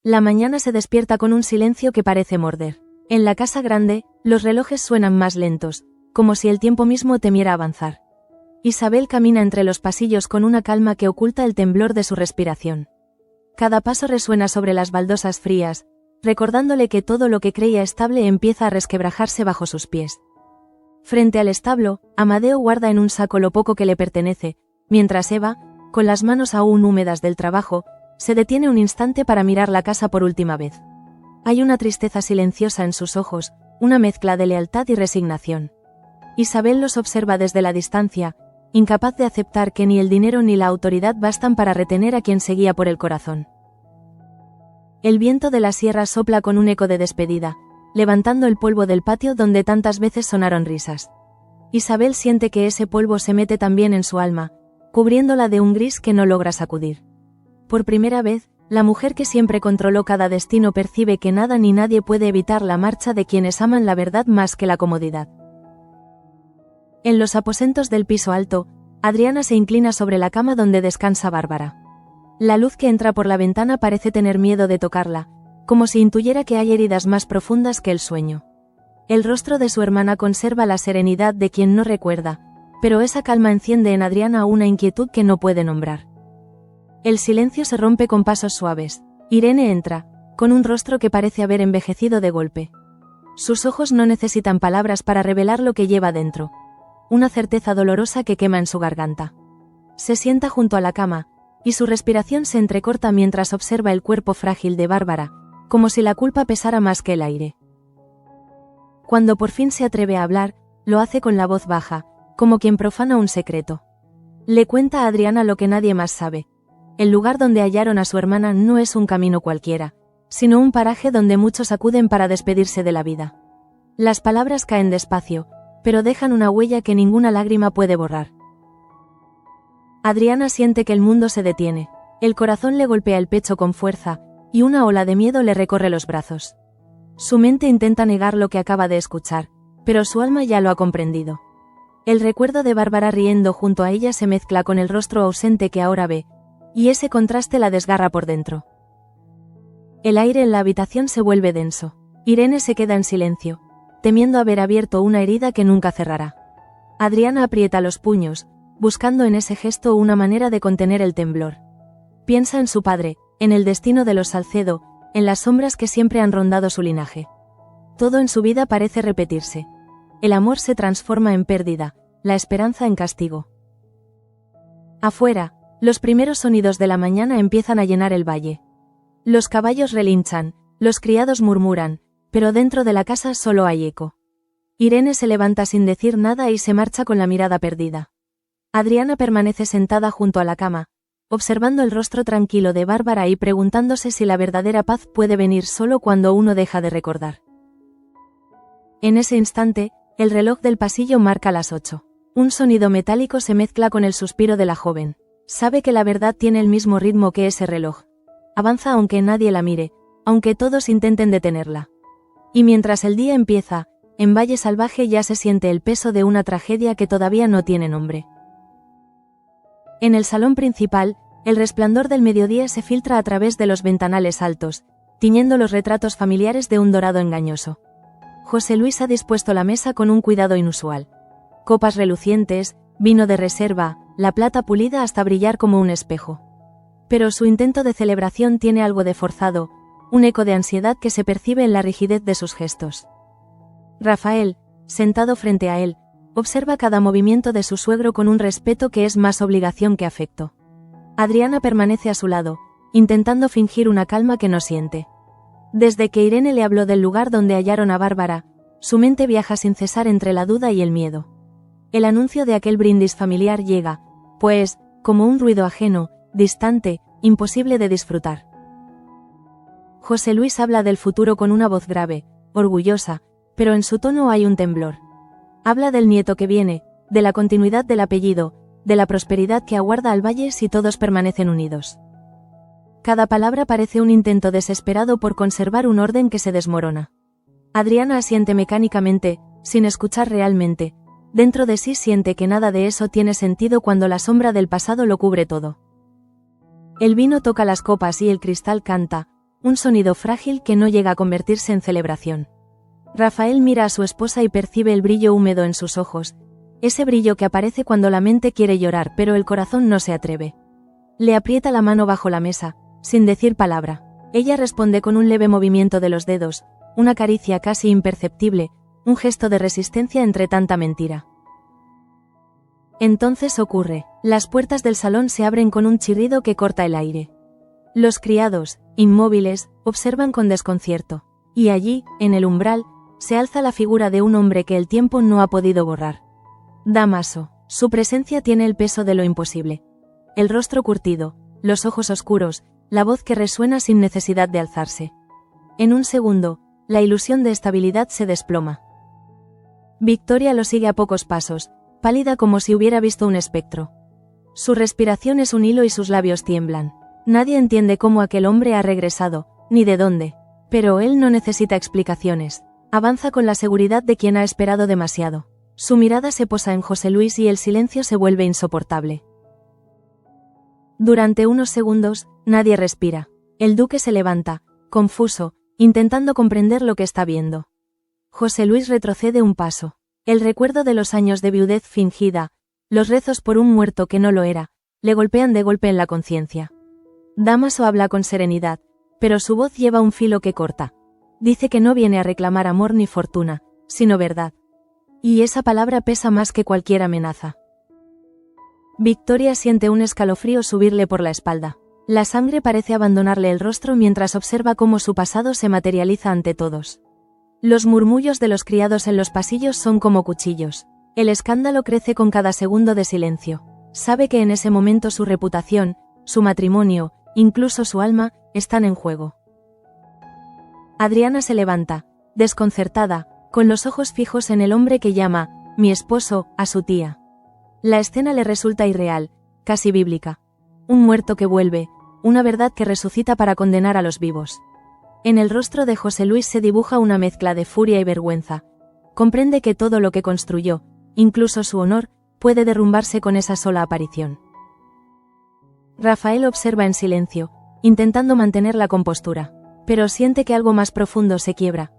La mañana se despierta con un silencio que parece morder. En la casa grande, los relojes suenan más lentos, como si el tiempo mismo temiera avanzar. Isabel camina entre los pasillos con una calma que oculta el temblor de su respiración. Cada paso resuena sobre las baldosas frías, recordándole que todo lo que creía estable empieza a resquebrajarse bajo sus pies. Frente al establo, Amadeo guarda en un saco lo poco que le pertenece, mientras Eva, con las manos aún húmedas del trabajo, se detiene un instante para mirar la casa por última vez. Hay una tristeza silenciosa en sus ojos, una mezcla de lealtad y resignación. Isabel los observa desde la distancia, incapaz de aceptar que ni el dinero ni la autoridad bastan para retener a quien seguía por el corazón. El viento de la sierra sopla con un eco de despedida, levantando el polvo del patio donde tantas veces sonaron risas. Isabel siente que ese polvo se mete también en su alma, cubriéndola de un gris que no logra sacudir. Por primera vez, la mujer que siempre controló cada destino percibe que nada ni nadie puede evitar la marcha de quienes aman la verdad más que la comodidad. En los aposentos del piso alto, Adriana se inclina sobre la cama donde descansa Bárbara. La luz que entra por la ventana parece tener miedo de tocarla, como si intuyera que hay heridas más profundas que el sueño. El rostro de su hermana conserva la serenidad de quien no recuerda, pero esa calma enciende en Adriana una inquietud que no puede nombrar. El silencio se rompe con pasos suaves. Irene entra, con un rostro que parece haber envejecido de golpe. Sus ojos no necesitan palabras para revelar lo que lleva dentro. Una certeza dolorosa que quema en su garganta. Se sienta junto a la cama, y su respiración se entrecorta mientras observa el cuerpo frágil de Bárbara, como si la culpa pesara más que el aire. Cuando por fin se atreve a hablar, lo hace con la voz baja, como quien profana un secreto. Le cuenta a Adriana lo que nadie más sabe. El lugar donde hallaron a su hermana no es un camino cualquiera, sino un paraje donde muchos acuden para despedirse de la vida. Las palabras caen despacio, pero dejan una huella que ninguna lágrima puede borrar. Adriana siente que el mundo se detiene. El corazón le golpea el pecho con fuerza, y una ola de miedo le recorre los brazos. Su mente intenta negar lo que acaba de escuchar, pero su alma ya lo ha comprendido. El recuerdo de Bárbara riendo junto a ella se mezcla con el rostro ausente que ahora ve, y ese contraste la desgarra por dentro. El aire en la habitación se vuelve denso. Irene se queda en silencio, temiendo haber abierto una herida que nunca cerrará. Adriana aprieta los puños, buscando en ese gesto una manera de contener el temblor. Piensa en su padre, en el destino de los Salcedo, en las sombras que siempre han rondado su linaje. Todo en su vida parece repetirse. El amor se transforma en pérdida, la esperanza en castigo. Afuera, los primeros sonidos de la mañana empiezan a llenar el valle. Los caballos relinchan, los criados murmuran, pero dentro de la casa solo hay eco. Irene se levanta sin decir nada y se marcha con la mirada perdida. Adriana permanece sentada junto a la cama, observando el rostro tranquilo de Bárbara y preguntándose si la verdadera paz puede venir solo cuando uno deja de recordar. En ese instante, el reloj del pasillo marca las 8. Un sonido metálico se mezcla con el suspiro de la joven. Sabe que la verdad tiene el mismo ritmo que ese reloj. Avanza aunque nadie la mire, aunque todos intenten detenerla. Y mientras el día empieza, en Valle Salvaje ya se siente el peso de una tragedia que todavía no tiene nombre. En el salón principal, el resplandor del mediodía se filtra a través de los ventanales altos, tiñendo los retratos familiares de un dorado engañoso. José Luis ha dispuesto la mesa con un cuidado inusual. Copas relucientes, vino de reserva, la plata pulida hasta brillar como un espejo. Pero su intento de celebración tiene algo de forzado, un eco de ansiedad que se percibe en la rigidez de sus gestos. Rafael, sentado frente a él, observa cada movimiento de su suegro con un respeto que es más obligación que afecto. Adriana permanece a su lado, intentando fingir una calma que no siente. Desde que Irene le habló del lugar donde hallaron a Bárbara, su mente viaja sin cesar entre la duda y el miedo. El anuncio de aquel brindis familiar llega, pues, como un ruido ajeno, distante, imposible de disfrutar. José Luis habla del futuro con una voz grave, orgullosa, pero en su tono hay un temblor. Habla del nieto que viene, de la continuidad del apellido, de la prosperidad que aguarda al valle si todos permanecen unidos. Cada palabra parece un intento desesperado por conservar un orden que se desmorona. Adriana asiente mecánicamente, sin escuchar realmente. Dentro de sí siente que nada de eso tiene sentido cuando la sombra del pasado lo cubre todo. El vino toca las copas y el cristal canta, un sonido frágil que no llega a convertirse en celebración. Rafael mira a su esposa y percibe el brillo húmedo en sus ojos, ese brillo que aparece cuando la mente quiere llorar pero el corazón no se atreve. Le aprieta la mano bajo la mesa, sin decir palabra. Ella responde con un leve movimiento de los dedos, una caricia casi imperceptible, un gesto de resistencia entre tanta mentira. Entonces ocurre, las puertas del salón se abren con un chirrido que corta el aire. Los criados, inmóviles, observan con desconcierto, y allí, en el umbral, se alza la figura de un hombre que el tiempo no ha podido borrar. Dámaso, su presencia tiene el peso de lo imposible. El rostro curtido, los ojos oscuros, la voz que resuena sin necesidad de alzarse. En un segundo, la ilusión de estabilidad se desploma. Victoria lo sigue a pocos pasos, pálida como si hubiera visto un espectro. Su respiración es un hilo y sus labios tiemblan. Nadie entiende cómo aquel hombre ha regresado, ni de dónde. Pero él no necesita explicaciones. Avanza con la seguridad de quien ha esperado demasiado. Su mirada se posa en José Luis y el silencio se vuelve insoportable. Durante unos segundos, nadie respira. El duque se levanta, confuso, intentando comprender lo que está viendo. José Luis retrocede un paso. El recuerdo de los años de viudez fingida, los rezos por un muerto que no lo era, le golpean de golpe en la conciencia. Dámaso habla con serenidad, pero su voz lleva un filo que corta. Dice que no viene a reclamar amor ni fortuna, sino verdad. Y esa palabra pesa más que cualquier amenaza. Victoria siente un escalofrío subirle por la espalda. La sangre parece abandonarle el rostro mientras observa cómo su pasado se materializa ante todos. Los murmullos de los criados en los pasillos son como cuchillos. El escándalo crece con cada segundo de silencio. Sabe que en ese momento su reputación, su matrimonio, incluso su alma, están en juego. Adriana se levanta, desconcertada, con los ojos fijos en el hombre que llama, mi esposo, a su tía. La escena le resulta irreal, casi bíblica. Un muerto que vuelve, una verdad que resucita para condenar a los vivos. En el rostro de José Luis se dibuja una mezcla de furia y vergüenza. Comprende que todo lo que construyó, incluso su honor, puede derrumbarse con esa sola aparición. Rafael observa en silencio, intentando mantener la compostura, pero siente que algo más profundo se quiebra.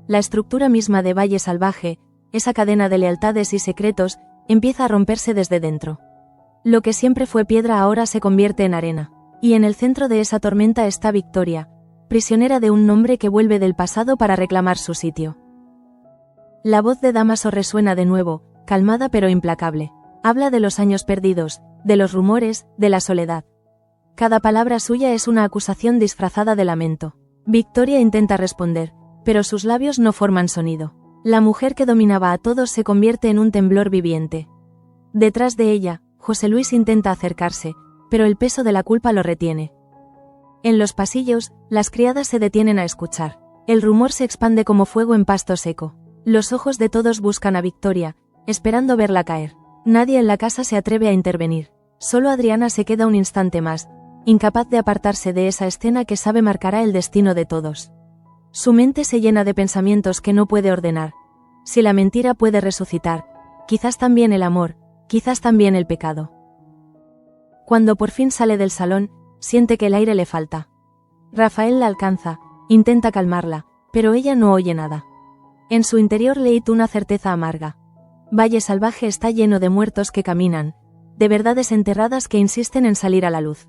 La estructura misma de Valle Salvaje, esa cadena de lealtades y secretos, empieza a romperse desde dentro. Lo que siempre fue piedra ahora se convierte en arena, y en el centro de esa tormenta está Victoria, prisionera de un nombre que vuelve del pasado para reclamar su sitio. La voz de Dámaso resuena de nuevo, calmada pero implacable. Habla de los años perdidos, de los rumores, de la soledad. Cada palabra suya es una acusación disfrazada de lamento. Victoria intenta responder, pero sus labios no forman sonido. La mujer que dominaba a todos se convierte en un temblor viviente. Detrás de ella, José Luis intenta acercarse, pero el peso de la culpa lo retiene. En los pasillos, las criadas se detienen a escuchar. El rumor se expande como fuego en pasto seco. Los ojos de todos buscan a Victoria, esperando verla caer. Nadie en la casa se atreve a intervenir. Solo Adriana se queda un instante más, incapaz de apartarse de esa escena que sabe marcará el destino de todos. Su mente se llena de pensamientos que no puede ordenar. Si la mentira puede resucitar, quizás también el amor, quizás también el pecado. Cuando por fin sale del salón, siente que el aire le falta. Rafael la alcanza, intenta calmarla, pero ella no oye nada. En su interior leí una certeza amarga. Valle Salvaje está lleno de muertos que caminan, de verdades enterradas que insisten en salir a la luz.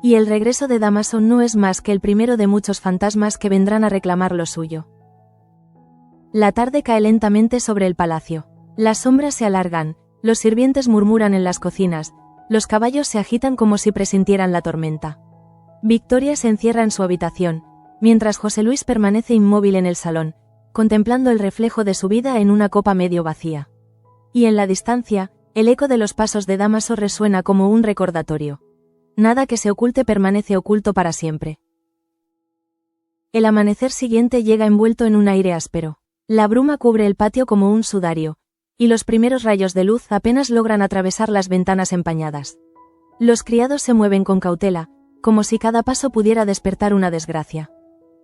Y el regreso de Dámaso no es más que el primero de muchos fantasmas que vendrán a reclamar lo suyo. La tarde cae lentamente sobre el palacio. Las sombras se alargan, los sirvientes murmuran en las cocinas, los caballos se agitan como si presintieran la tormenta. Victoria se encierra en su habitación, mientras José Luis permanece inmóvil en el salón, contemplando el reflejo de su vida en una copa medio vacía. Y en la distancia, el eco de los pasos de Dámaso resuena como un recordatorio. Nada que se oculte permanece oculto para siempre. El amanecer siguiente llega envuelto en un aire áspero. La bruma cubre el patio como un sudario, y los primeros rayos de luz apenas logran atravesar las ventanas empañadas. Los criados se mueven con cautela, como si cada paso pudiera despertar una desgracia.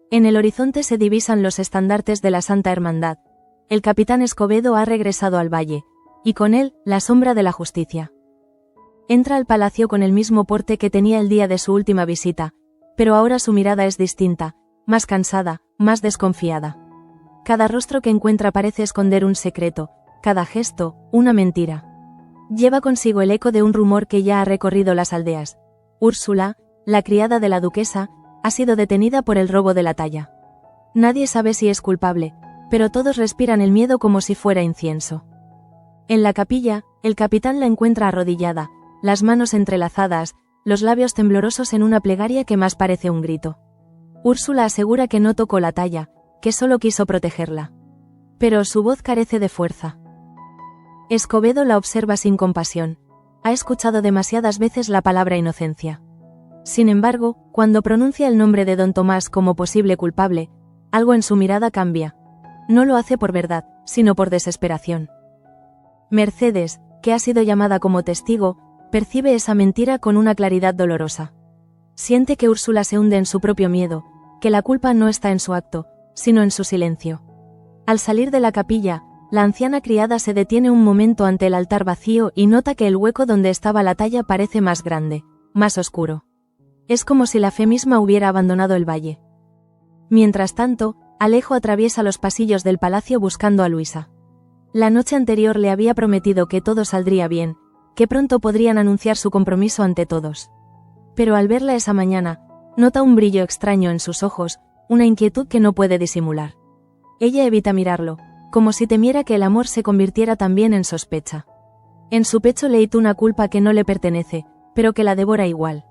En el horizonte se divisan los estandartes de la Santa Hermandad. El capitán Escobedo ha regresado al valle, y con él, la sombra de la justicia. Entra al palacio con el mismo porte que tenía el día de su última visita, pero ahora su mirada es distinta, más cansada, más desconfiada. Cada rostro que encuentra parece esconder un secreto, cada gesto, una mentira. Lleva consigo el eco de un rumor que ya ha recorrido las aldeas. Úrsula, la criada de la duquesa, ha sido detenida por el robo de la talla. Nadie sabe si es culpable, pero todos respiran el miedo como si fuera incienso. En la capilla, el capitán la encuentra arrodillada, las manos entrelazadas, los labios temblorosos en una plegaria que más parece un grito. Úrsula asegura que no tocó la talla, que solo quiso protegerla. Pero su voz carece de fuerza. Escobedo la observa sin compasión. Ha escuchado demasiadas veces la palabra inocencia. Sin embargo, cuando pronuncia el nombre de don Tomás como posible culpable, algo en su mirada cambia. No lo hace por verdad, sino por desesperación. Mercedes, que ha sido llamada como testigo, percibe esa mentira con una claridad dolorosa. Siente que Úrsula se hunde en su propio miedo, que la culpa no está en su acto, sino en su silencio. Al salir de la capilla, la anciana criada se detiene un momento ante el altar vacío y nota que el hueco donde estaba la talla parece más grande, más oscuro. Es como si la fe misma hubiera abandonado el valle. Mientras tanto, Alejo atraviesa los pasillos del palacio buscando a Luisa. La noche anterior le había prometido que todo saldría bien, que pronto podrían anunciar su compromiso ante todos. Pero al verla esa mañana, nota un brillo extraño en sus ojos, una inquietud que no puede disimular. Ella evita mirarlo, como si temiera que el amor se convirtiera también en sospecha. En su pecho leíta una culpa que no le pertenece, pero que la devora igual.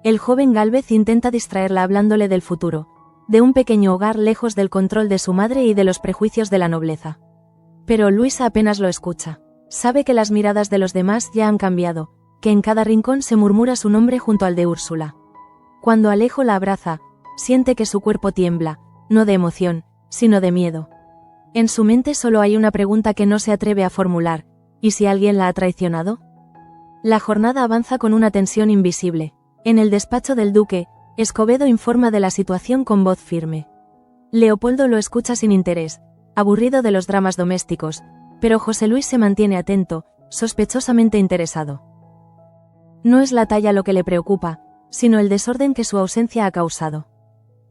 El joven Gálvez intenta distraerla hablándole del futuro, de un pequeño hogar lejos del control de su madre y de los prejuicios de la nobleza. Pero Luisa apenas lo escucha. Sabe que las miradas de los demás ya han cambiado, que en cada rincón se murmura su nombre junto al de Úrsula. Cuando Alejo la abraza, siente que su cuerpo tiembla, no de emoción, sino de miedo. En su mente solo hay una pregunta que no se atreve a formular: ¿y si alguien la ha traicionado? La jornada avanza con una tensión invisible. En el despacho del duque, Escobedo informa de la situación con voz firme. Leopoldo lo escucha sin interés, aburrido de los dramas domésticos, pero José Luis se mantiene atento, sospechosamente interesado. No es la talla lo que le preocupa, sino el desorden que su ausencia ha causado.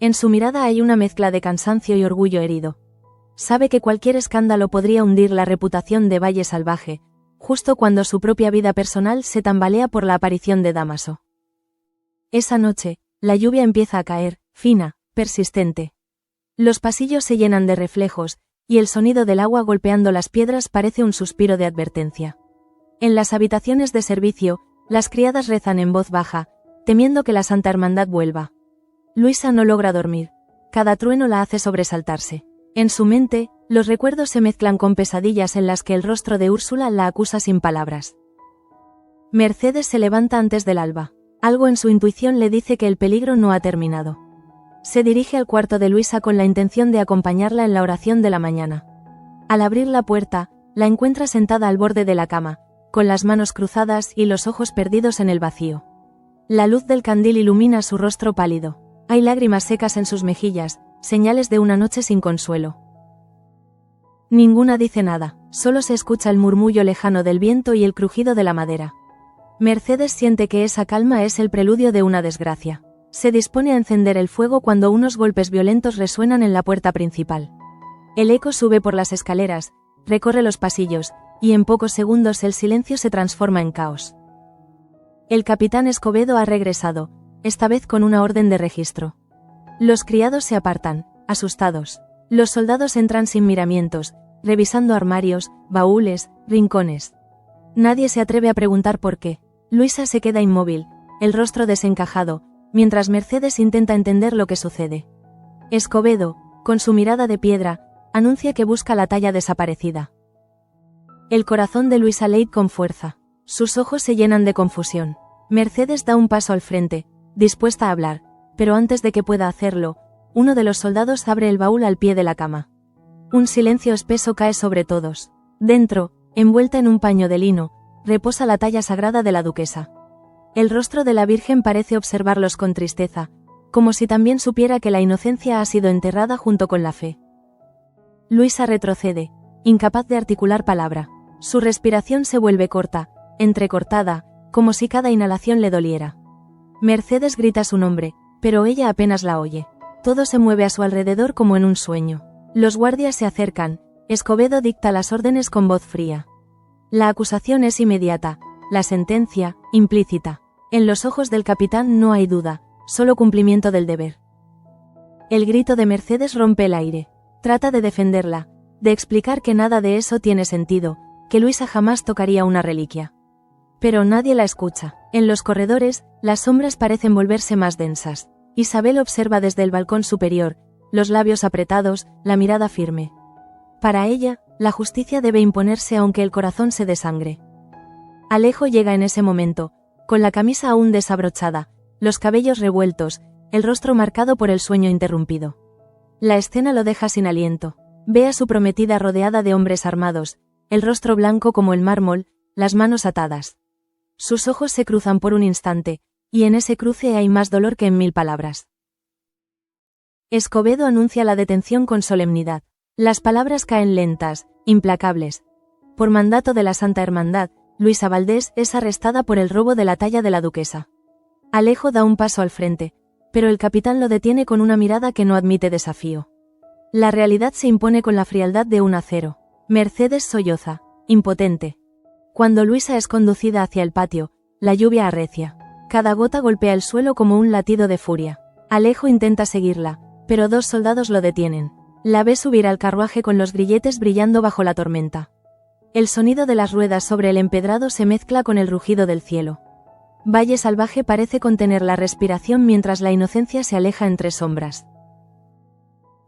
En su mirada hay una mezcla de cansancio y orgullo herido. Sabe que cualquier escándalo podría hundir la reputación de Valle Salvaje, justo cuando su propia vida personal se tambalea por la aparición de Dámaso. Esa noche, la lluvia empieza a caer, fina, persistente. Los pasillos se llenan de reflejos, y el sonido del agua golpeando las piedras parece un suspiro de advertencia. En las habitaciones de servicio, las criadas rezan en voz baja, temiendo que la Santa Hermandad vuelva. Luisa no logra dormir. Cada trueno la hace sobresaltarse. En su mente, los recuerdos se mezclan con pesadillas en las que el rostro de Úrsula la acusa sin palabras. Mercedes se levanta antes del alba. Algo en su intuición le dice que el peligro no ha terminado. Se dirige al cuarto de Luisa con la intención de acompañarla en la oración de la mañana. Al abrir la puerta, la encuentra sentada al borde de la cama, con las manos cruzadas y los ojos perdidos en el vacío. La luz del candil ilumina su rostro pálido. Hay lágrimas secas en sus mejillas, señales de una noche sin consuelo. Ninguna dice nada, solo se escucha el murmullo lejano del viento y el crujido de la madera. Mercedes siente que esa calma es el preludio de una desgracia. Se dispone a encender el fuego cuando unos golpes violentos resuenan en la puerta principal. El eco sube por las escaleras, recorre los pasillos, y en pocos segundos el silencio se transforma en caos. El capitán Escobedo ha regresado, esta vez con una orden de registro. Los criados se apartan, asustados. Los soldados entran sin miramientos, revisando armarios, baúles, rincones. Nadie se atreve a preguntar por qué. Luisa se queda inmóvil, el rostro desencajado, mientras Mercedes intenta entender lo que sucede. Escobedo, con su mirada de piedra, anuncia que busca la talla desaparecida. El corazón de Luisa late con fuerza. Sus ojos se llenan de confusión. Mercedes da un paso al frente, dispuesta a hablar, pero antes de que pueda hacerlo, uno de los soldados abre el baúl al pie de la cama. Un silencio espeso cae sobre todos. Dentro, envuelta en un paño de lino, reposa la talla sagrada de la duquesa. El rostro de la Virgen parece observarlos con tristeza, como si también supiera que la inocencia ha sido enterrada junto con la fe. Luisa retrocede, incapaz de articular palabra. Su respiración se vuelve corta, entrecortada, como si cada inhalación le doliera. Mercedes grita su nombre, pero ella apenas la oye. Todo se mueve a su alrededor como en un sueño. Los guardias se acercan. Escobedo dicta las órdenes con voz fría. La acusación es inmediata, la sentencia, implícita. En los ojos del capitán no hay duda, solo cumplimiento del deber. El grito de Mercedes rompe el aire. Trata de defenderla, de explicar que nada de eso tiene sentido, que Luisa jamás tocaría una reliquia. Pero nadie la escucha. En los corredores, las sombras parecen volverse más densas. Isabel observa desde el balcón superior, los labios apretados, la mirada firme. Para ella, la justicia debe imponerse aunque el corazón se desangre. Alejo llega en ese momento, con la camisa aún desabrochada, los cabellos revueltos, el rostro marcado por el sueño interrumpido. La escena lo deja sin aliento. Ve a su prometida rodeada de hombres armados, el rostro blanco como el mármol, las manos atadas. Sus ojos se cruzan por un instante, y en ese cruce hay más dolor que en 1000 palabras. Escobedo anuncia la detención con solemnidad. Las palabras caen lentas, implacables. Por mandato de la Santa Hermandad, Luisa Valdés es arrestada por el robo de la talla de la duquesa. Alejo da un paso al frente, pero el capitán lo detiene con una mirada que no admite desafío. La realidad se impone con la frialdad de un acero. Mercedes solloza, impotente. Cuando Luisa es conducida hacia el patio, la lluvia arrecia. Cada gota golpea el suelo como un latido de furia. Alejo intenta seguirla, pero 2 soldados lo detienen. La ve subir al carruaje con los grilletes brillando bajo la tormenta. El sonido de las ruedas sobre el empedrado se mezcla con el rugido del cielo. Valle Salvaje parece contener la respiración mientras la inocencia se aleja entre sombras.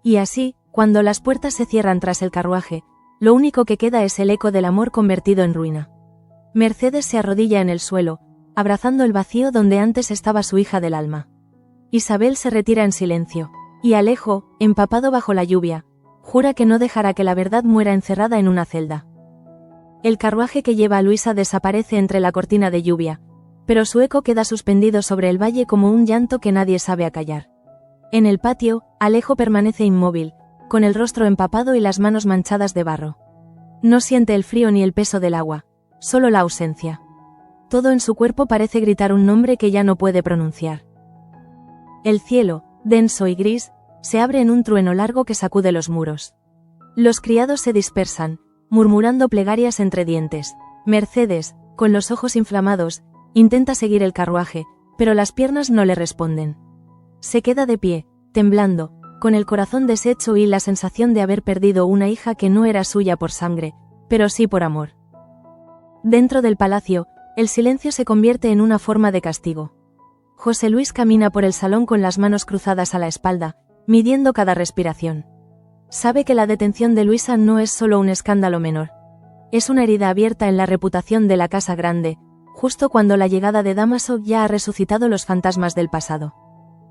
Y así, cuando las puertas se cierran tras el carruaje, lo único que queda es el eco del amor convertido en ruina. Mercedes se arrodilla en el suelo, abrazando el vacío donde antes estaba su hija del alma. Isabel se retira en silencio. Y Alejo, empapado bajo la lluvia, jura que no dejará que la verdad muera encerrada en una celda. El carruaje que lleva a Luisa desaparece entre la cortina de lluvia, pero su eco queda suspendido sobre el valle como un llanto que nadie sabe acallar. En el patio, Alejo permanece inmóvil, con el rostro empapado y las manos manchadas de barro. No siente el frío ni el peso del agua, solo la ausencia. Todo en su cuerpo parece gritar un nombre que ya no puede pronunciar. El cielo, denso y gris, se abre en un trueno largo que sacude los muros. Los criados se dispersan, murmurando plegarias entre dientes. Mercedes, con los ojos inflamados, intenta seguir el carruaje, pero las piernas no le responden. Se queda de pie, temblando, con el corazón deshecho y la sensación de haber perdido una hija que no era suya por sangre, pero sí por amor. Dentro del palacio, el silencio se convierte en una forma de castigo. José Luis camina por el salón con las manos cruzadas a la espalda, midiendo cada respiración. Sabe que la detención de Luisa no es solo un escándalo menor. Es una herida abierta en la reputación de la Casa Grande, justo cuando la llegada de Dámaso ya ha resucitado los fantasmas del pasado.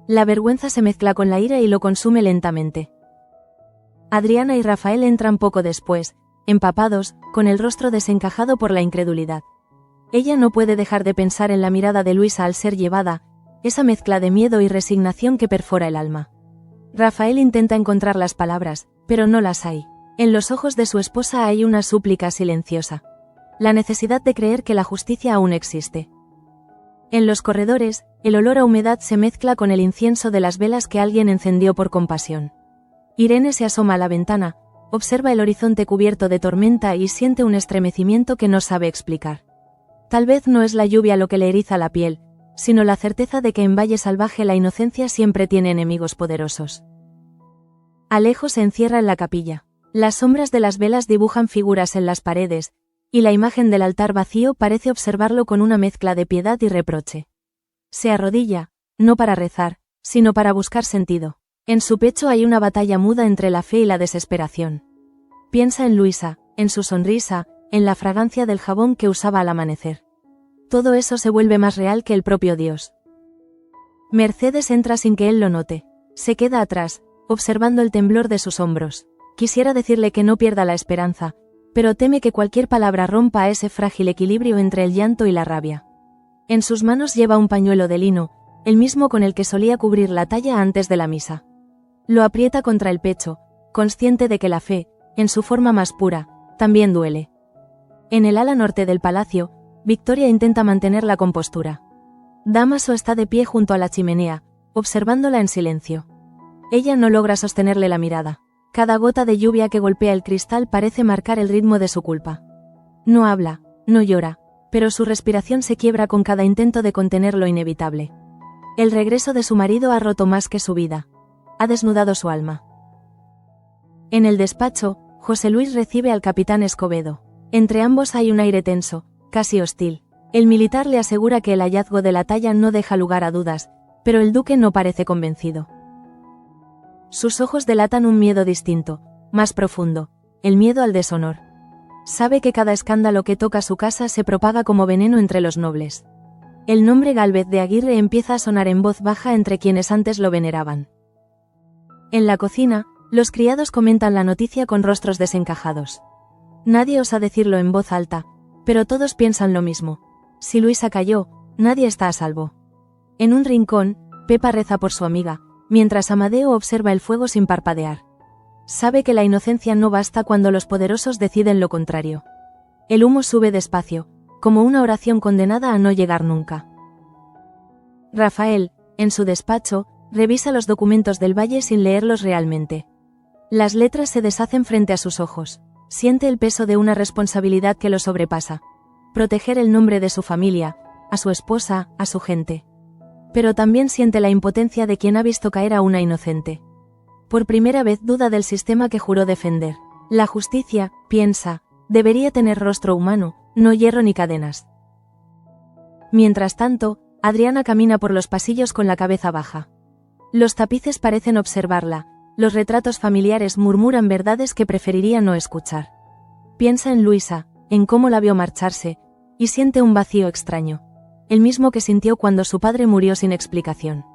La vergüenza se mezcla con la ira y lo consume lentamente. Adriana y Rafael entran poco después, empapados, con el rostro desencajado por la incredulidad. Ella no puede dejar de pensar en la mirada de Luisa al ser llevada, esa mezcla de miedo y resignación que perfora el alma. Rafael intenta encontrar las palabras, pero no las hay. En los ojos de su esposa hay una súplica silenciosa. La necesidad de creer que la justicia aún existe. En los corredores, el olor a humedad se mezcla con el incienso de las velas que alguien encendió por compasión. Irene se asoma a la ventana, observa el horizonte cubierto de tormenta y siente un estremecimiento que no sabe explicar. Tal vez no es la lluvia lo que le eriza la piel, sino la certeza de que en Valle Salvaje la inocencia siempre tiene enemigos poderosos. Alejo se encierra en la capilla. Las sombras de las velas dibujan figuras en las paredes, y la imagen del altar vacío parece observarlo con una mezcla de piedad y reproche. Se arrodilla, no para rezar, sino para buscar sentido. En su pecho hay una batalla muda entre la fe y la desesperación. Piensa en Luisa, en su sonrisa, en la fragancia del jabón que usaba al amanecer. Todo eso se vuelve más real que el propio Dios. Mercedes entra sin que él lo note. Se queda atrás, observando el temblor de sus hombros. Quisiera decirle que no pierda la esperanza, pero teme que cualquier palabra rompa ese frágil equilibrio entre el llanto y la rabia. En sus manos lleva un pañuelo de lino, el mismo con el que solía cubrir la talla antes de la misa. Lo aprieta contra el pecho, consciente de que la fe, en su forma más pura, también duele. En el ala norte del palacio, Victoria intenta mantener la compostura. Dámaso está de pie junto a la chimenea, observándola en silencio. Ella no logra sostenerle la mirada. Cada gota de lluvia que golpea el cristal parece marcar el ritmo de su culpa. No habla, no llora, pero su respiración se quiebra con cada intento de contener lo inevitable. El regreso de su marido ha roto más que su vida. Ha desnudado su alma. En el despacho, José Luis recibe al capitán Escobedo. Entre ambos hay un aire tenso, casi hostil. El militar le asegura que el hallazgo de la talla no deja lugar a dudas, pero el duque no parece convencido. Sus ojos delatan un miedo distinto, más profundo, el miedo al deshonor. Sabe que cada escándalo que toca su casa se propaga como veneno entre los nobles. El nombre Gálvez de Aguirre empieza a sonar en voz baja entre quienes antes lo veneraban. En la cocina, los criados comentan la noticia con rostros desencajados. Nadie osa decirlo en voz alta, pero todos piensan lo mismo. Si Luisa cayó, nadie está a salvo. En un rincón, Pepa reza por su amiga, mientras Amadeo observa el fuego sin parpadear. Sabe que la inocencia no basta cuando los poderosos deciden lo contrario. El humo sube despacio, como una oración condenada a no llegar nunca. Rafael, en su despacho, revisa los documentos del Valle sin leerlos realmente. Las letras se deshacen frente a sus ojos. Siente el peso de una responsabilidad que lo sobrepasa. Proteger el nombre de su familia, a su esposa, a su gente. Pero también siente la impotencia de quien ha visto caer a una inocente. Por primera vez duda del sistema que juró defender. La justicia, piensa, debería tener rostro humano, no hierro ni cadenas. Mientras tanto, Adriana camina por los pasillos con la cabeza baja. Los tapices parecen observarla, los retratos familiares murmuran verdades que preferiría no escuchar. Piensa en Luisa, en cómo la vio marcharse, y siente un vacío extraño. El mismo que sintió cuando su padre murió sin explicación.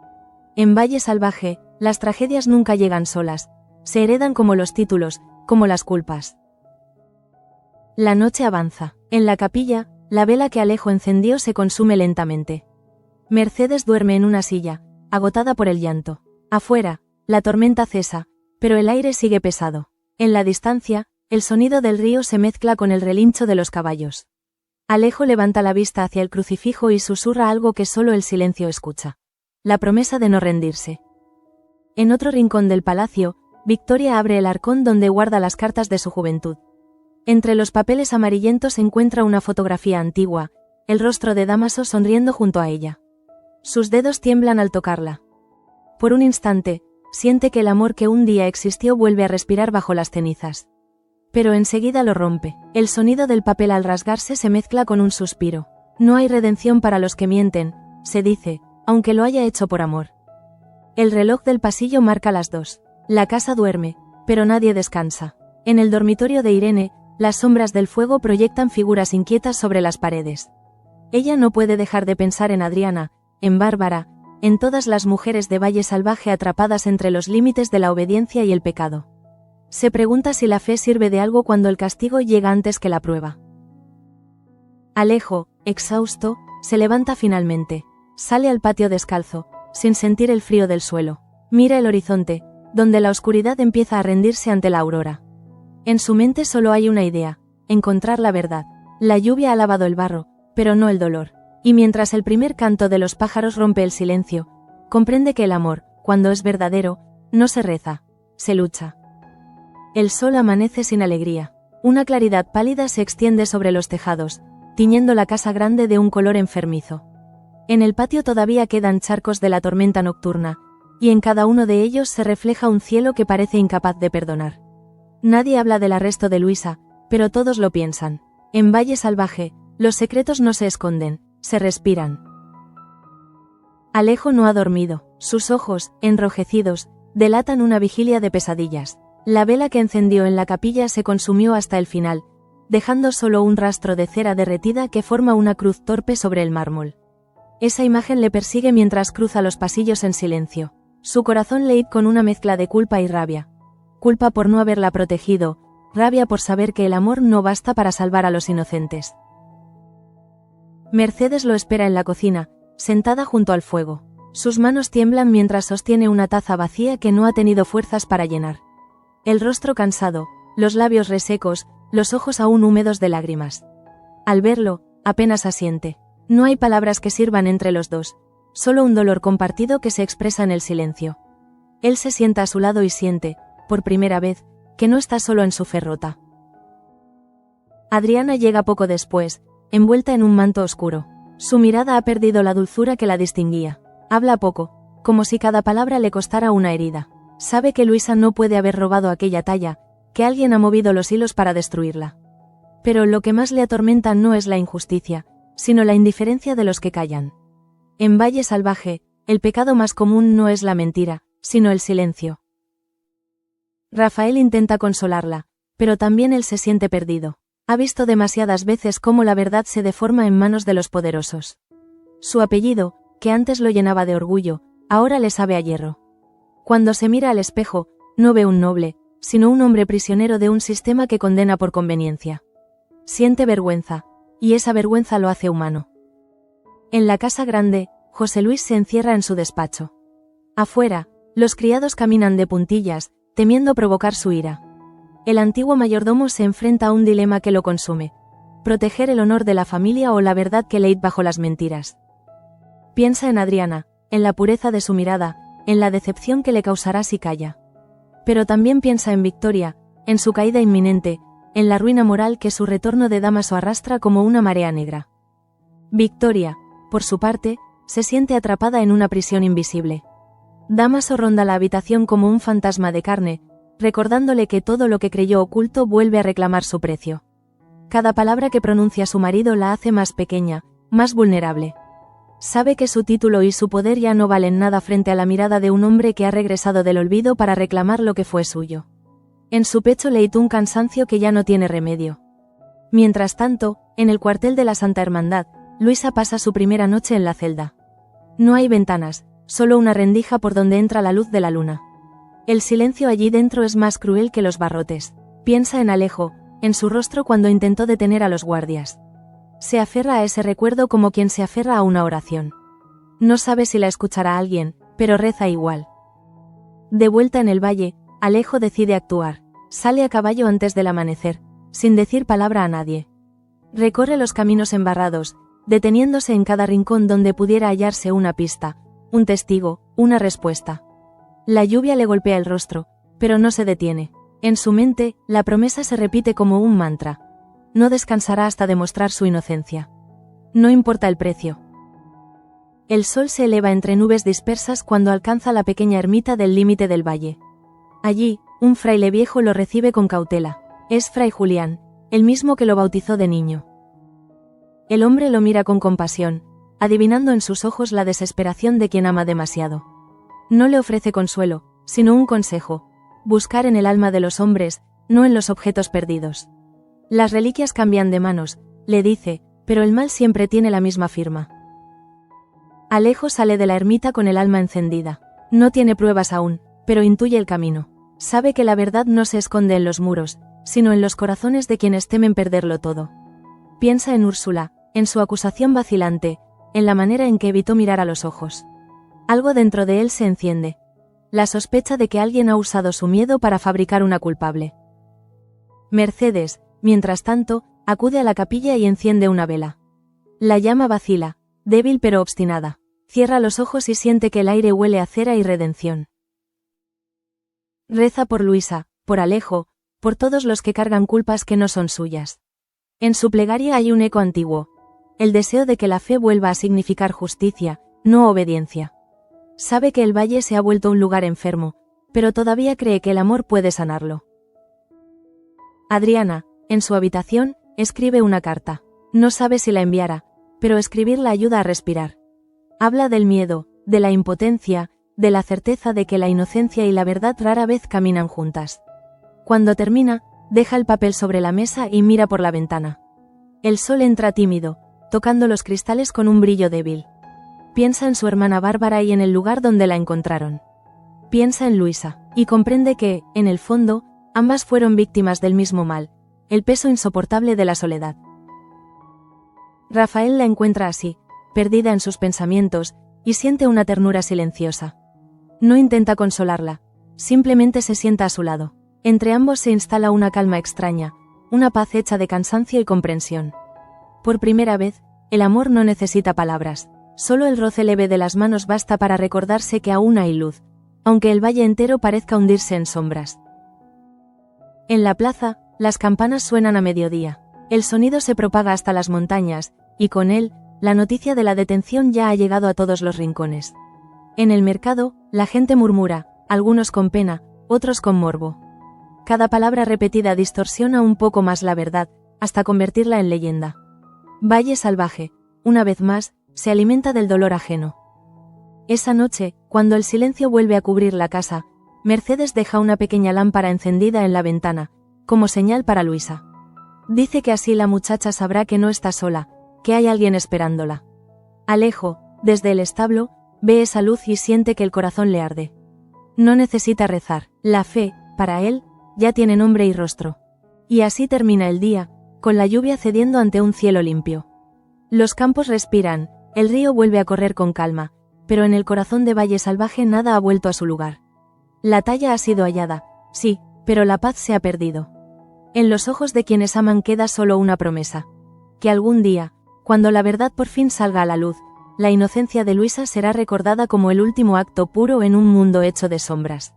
En Valle Salvaje, las tragedias nunca llegan solas, se heredan como los títulos, como las culpas. La noche avanza. En la capilla, la vela que Alejo encendió se consume lentamente. Mercedes duerme en una silla, agotada por el llanto. Afuera, la tormenta cesa, pero el aire sigue pesado. En la distancia, el sonido del río se mezcla con el relincho de los caballos. Alejo levanta la vista hacia el crucifijo y susurra algo que solo el silencio escucha. La promesa de no rendirse. En otro rincón del palacio, Victoria abre el arcón donde guarda las cartas de su juventud. Entre los papeles amarillentos encuentra una fotografía antigua, el rostro de Dámaso sonriendo junto a ella. Sus dedos tiemblan al tocarla. Por un instante, siente que el amor que un día existió vuelve a respirar bajo las cenizas. Pero enseguida lo rompe. El sonido del papel al rasgarse se mezcla con un suspiro. No hay redención para los que mienten, se dice, aunque lo haya hecho por amor. El reloj del pasillo marca las 2. La casa duerme, pero nadie descansa. En el dormitorio de Irene, las sombras del fuego proyectan figuras inquietas sobre las paredes. Ella no puede dejar de pensar en Adriana, en Bárbara, en todas las mujeres de Valle Salvaje atrapadas entre los límites de la obediencia y el pecado. Se pregunta si la fe sirve de algo cuando el castigo llega antes que la prueba. Alejo, exhausto, se levanta finalmente. Sale al patio descalzo, sin sentir el frío del suelo. Mira el horizonte, donde la oscuridad empieza a rendirse ante la aurora. En su mente solo hay una idea: encontrar la verdad. La lluvia ha lavado el barro, pero no el dolor. Y mientras el primer canto de los pájaros rompe el silencio, comprende que el amor, cuando es verdadero, no se reza, se lucha. El sol amanece sin alegría. Una claridad pálida se extiende sobre los tejados, tiñendo la casa grande de un color enfermizo. En el patio todavía quedan charcos de la tormenta nocturna, y en cada uno de ellos se refleja un cielo que parece incapaz de perdonar. Nadie habla del arresto de Luisa, pero todos lo piensan. En Valle Salvaje, los secretos no se esconden, se respiran. Alejo no ha dormido. Sus ojos, enrojecidos, delatan una vigilia de pesadillas. La vela que encendió en la capilla se consumió hasta el final, dejando solo un rastro de cera derretida que forma una cruz torpe sobre el mármol. Esa imagen le persigue mientras cruza los pasillos en silencio. Su corazón le hiede con una mezcla de culpa y rabia. Culpa por no haberla protegido, rabia por saber que el amor no basta para salvar a los inocentes. Mercedes lo espera en la cocina, sentada junto al fuego. Sus manos tiemblan mientras sostiene una taza vacía que no ha tenido fuerzas para llenar. El rostro cansado, los labios resecos, los ojos aún húmedos de lágrimas. Al verlo, apenas asiente. No hay palabras que sirvan entre los dos, solo un dolor compartido que se expresa en el silencio. Él se sienta a su lado y siente, por primera vez, que no está solo en su fe rota. Adriana llega poco después, envuelta en un manto oscuro. Su mirada ha perdido la dulzura que la distinguía. Habla poco, como si cada palabra le costara una herida. Sabe que Luisa no puede haber robado aquella talla, que alguien ha movido los hilos para destruirla. Pero lo que más le atormenta no es la injusticia, sino la indiferencia de los que callan. En Valle Salvaje, el pecado más común no es la mentira, sino el silencio. Rafael intenta consolarla, pero también él se siente perdido. Ha visto demasiadas veces cómo la verdad se deforma en manos de los poderosos. Su apellido, que antes lo llenaba de orgullo, ahora le sabe a hierro. Cuando se mira al espejo, no ve un noble, sino un hombre prisionero de un sistema que condena por conveniencia. Siente vergüenza, y esa vergüenza lo hace humano. En la casa grande, José Luis se encierra en su despacho. Afuera, los criados caminan de puntillas, temiendo provocar su ira. El antiguo mayordomo se enfrenta a un dilema que lo consume: proteger el honor de la familia o la verdad que leí bajo las mentiras. Piensa en Adriana, en la pureza de su mirada, en la decepción que le causará si calla. Pero también piensa en Victoria, en su caída inminente, en la ruina moral que su retorno de Dámaso arrastra como una marea negra. Victoria, por su parte, se siente atrapada en una prisión invisible. Dámaso ronda la habitación como un fantasma de carne, recordándole que todo lo que creyó oculto vuelve a reclamar su precio. Cada palabra que pronuncia su marido la hace más pequeña, más vulnerable. Sabe que su título y su poder ya no valen nada frente a la mirada de un hombre que ha regresado del olvido para reclamar lo que fue suyo. En su pecho leitó un cansancio que ya no tiene remedio. Mientras tanto, en el cuartel de la Santa Hermandad, Luisa pasa su primera noche en la celda. No hay ventanas, solo una rendija por donde entra la luz de la luna. El silencio allí dentro es más cruel que los barrotes. Piensa en Alejo, en su rostro cuando intentó detener a los guardias. Se aferra a ese recuerdo como quien se aferra a una oración. No sabe si la escuchará alguien, pero reza igual. De vuelta en el valle, Alejo decide actuar. Sale a caballo antes del amanecer, sin decir palabra a nadie. Recorre los caminos embarrados, deteniéndose en cada rincón donde pudiera hallarse una pista, un testigo, una respuesta. La lluvia le golpea el rostro, pero no se detiene. En su mente, la promesa se repite como un mantra. No descansará hasta demostrar su inocencia. No importa el precio. El sol se eleva entre nubes dispersas cuando alcanza la pequeña ermita del límite del valle. Allí, un fraile viejo lo recibe con cautela. Es Fray Julián, el mismo que lo bautizó de niño. El hombre lo mira con compasión, adivinando en sus ojos la desesperación de quien ama demasiado. No le ofrece consuelo, sino un consejo: buscar en el alma de los hombres, no en los objetos perdidos. Las reliquias cambian de manos, le dice, pero el mal siempre tiene la misma firma. Alejo sale de la ermita con el alma encendida. No tiene pruebas aún, pero intuye el camino. Sabe que la verdad no se esconde en los muros, sino en los corazones de quienes temen perderlo todo. Piensa en Úrsula, en su acusación vacilante, en la manera en que evitó mirar a los ojos. Algo dentro de él se enciende. La sospecha de que alguien ha usado su miedo para fabricar una culpable. Mercedes, mientras tanto, acude a la capilla y enciende una vela. La llama vacila, débil pero obstinada. Cierra los ojos y siente que el aire huele a cera y redención. Reza por Luisa, por Alejo, por todos los que cargan culpas que no son suyas. En su plegaria hay un eco antiguo. El deseo de que la fe vuelva a significar justicia, no obediencia. Sabe que el valle se ha vuelto un lugar enfermo, pero todavía cree que el amor puede sanarlo. Adriana, en su habitación, escribe una carta. No sabe si la enviará, pero escribirla ayuda a respirar. Habla del miedo, de la impotencia, de la certeza de que la inocencia y la verdad rara vez caminan juntas. Cuando termina, deja el papel sobre la mesa y mira por la ventana. El sol entra tímido, tocando los cristales con un brillo débil. Piensa en su hermana Bárbara y en el lugar donde la encontraron. Piensa en Luisa, y comprende que, en el fondo, ambas fueron víctimas del mismo mal, el peso insoportable de la soledad. Rafael la encuentra así, perdida en sus pensamientos, y siente una ternura silenciosa. No intenta consolarla, simplemente se sienta a su lado. Entre ambos se instala una calma extraña, una paz hecha de cansancio y comprensión. Por primera vez, el amor no necesita palabras, solo el roce leve de las manos basta para recordarse que aún hay luz, aunque el valle entero parezca hundirse en sombras. En la plaza, las campanas suenan a mediodía. El sonido se propaga hasta las montañas, y con él, la noticia de la detención ya ha llegado a todos los rincones. En el mercado, la gente murmura, algunos con pena, otros con morbo. Cada palabra repetida distorsiona un poco más la verdad, hasta convertirla en leyenda. Valle Salvaje, una vez más, se alimenta del dolor ajeno. Esa noche, cuando el silencio vuelve a cubrir la casa, Mercedes deja una pequeña lámpara encendida en la ventana, como señal para Luisa. Dice que así la muchacha sabrá que no está sola, que hay alguien esperándola. Alejo, desde el establo, ve esa luz y siente que el corazón le arde. No necesita rezar, la fe, para él, ya tiene nombre y rostro. Y así termina el día, con la lluvia cediendo ante un cielo limpio. Los campos respiran, el río vuelve a correr con calma, pero en el corazón de Valle Salvaje nada ha vuelto a su lugar. La talla ha sido hallada, sí, pero la paz se ha perdido. En los ojos de quienes aman queda solo una promesa. Que algún día, cuando la verdad por fin salga a la luz, la inocencia de Luisa será recordada como el último acto puro en un mundo hecho de sombras.